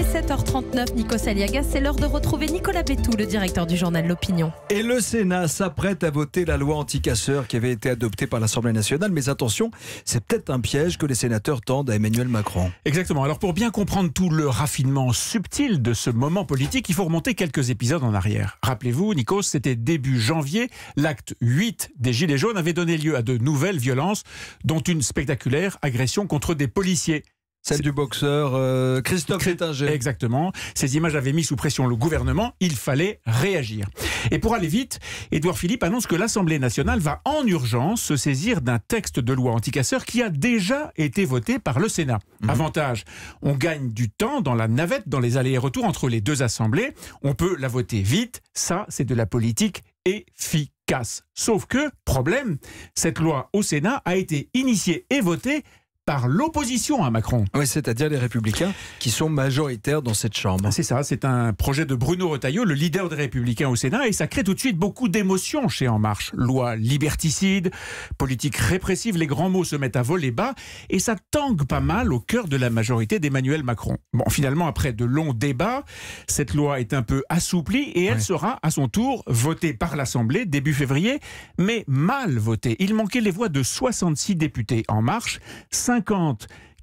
7h39, Nikos Aliagas, c'est l'heure de retrouver Nicolas Bétou, le directeur du journal L'Opinion. Et le Sénat s'apprête à voter la loi anti-casseurs qui avait été adoptée par l'Assemblée nationale. Mais attention, c'est peut-être un piège que les sénateurs tendent à Emmanuel Macron. Exactement. Alors pour bien comprendre tout le raffinement subtil de ce moment politique, il faut remonter quelques épisodes en arrière. Rappelez-vous, Nikos, c'était début janvier. L'acte 8 des Gilets jaunes avait donné lieu à de nouvelles violences, dont une spectaculaire agression contre des policiers. Celle du boxeur Christophe Chétinger. Exactement. Ces images avaient mis sous pression le gouvernement. Il fallait réagir. Et pour aller vite, Édouard Philippe annonce que l'Assemblée nationale va en urgence se saisir d'un texte de loi anti-casseurs qui a déjà été voté par le Sénat. Avantage, on gagne du temps dans la navette, dans les allers et retours entre les deux assemblées. On peut la voter vite. Ça, c'est de la politique efficace. Sauf que, problème, cette loi au Sénat a été initiée et votée par l'opposition à Macron. Oui, c'est-à-dire les Républicains qui sont majoritaires dans cette Chambre. C'est ça, c'est un projet de Bruno Retailleau, le leader des Républicains au Sénat, et ça crée tout de suite beaucoup d'émotions chez En Marche. Loi liberticide, politique répressive, les grands mots se mettent à voler bas, et ça tangue pas mal au cœur de la majorité d'Emmanuel Macron. Bon, finalement, après de longs débats, cette loi est un peu assouplie, et elle sera à son tour votée par l'Assemblée début février, mais mal votée. Il manquait les voix de 66 députés En Marche, 50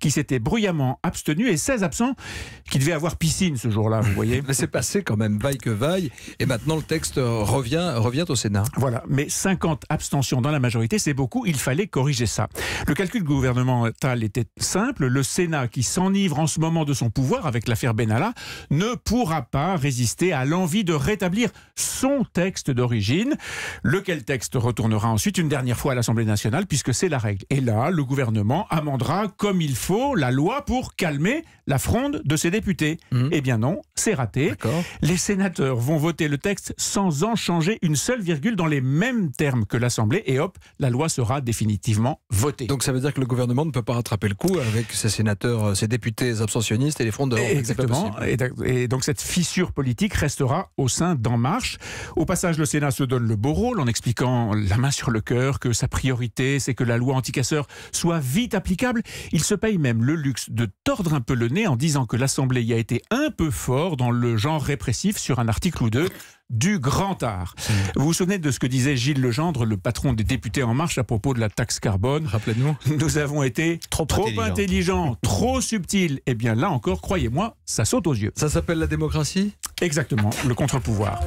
qui s'étaient bruyamment abstenus et 16 absents qui devaient avoir piscine ce jour-là, vous voyez. Mais c'est passé quand même, vaille que vaille, et maintenant le texte revient au Sénat. Voilà, mais 50 abstentions dans la majorité, c'est beaucoup, il fallait corriger ça. Le calcul gouvernemental était simple, le Sénat qui s'enivre en ce moment de son pouvoir avec l'affaire Benalla ne pourra pas résister à l'envie de rétablir son texte d'origine, lequel texte retournera ensuite une dernière fois à l'Assemblée nationale puisque c'est la règle. Et là, le gouvernement amendera comme il faut la loi pour calmer la fronde de ses députés. Eh bien non, c'est raté. Les sénateurs vont voter le texte sans en changer une seule virgule dans les mêmes termes que l'Assemblée et hop, la loi sera définitivement votée. Donc ça veut dire que le gouvernement ne peut pas rattraper le coup avec ses sénateurs, ses députés abstentionnistes et les frondeurs. Exactement. Et donc cette fissure politique restera au sein d'En Marche. Au passage, le Sénat se donne le beau rôle en expliquant la main sur le cœur que sa priorité, c'est que la loi anti-casseurs soit vite applicable. Il se paye même le luxe de tordre un peu le nez en disant que l'Assemblée y a été un peu fort dans le genre répressif sur un article ou deux du grand art. Vous vous souvenez de ce que disait Gilles Legendre, le patron des députés En Marche, à propos de la taxe carbone? Rappelez-nous. Nous avons été trop intelligents, trop subtils. Eh bien là encore, croyez-moi, ça saute aux yeux. Ça s'appelle la démocratie? Exactement, le contre-pouvoir.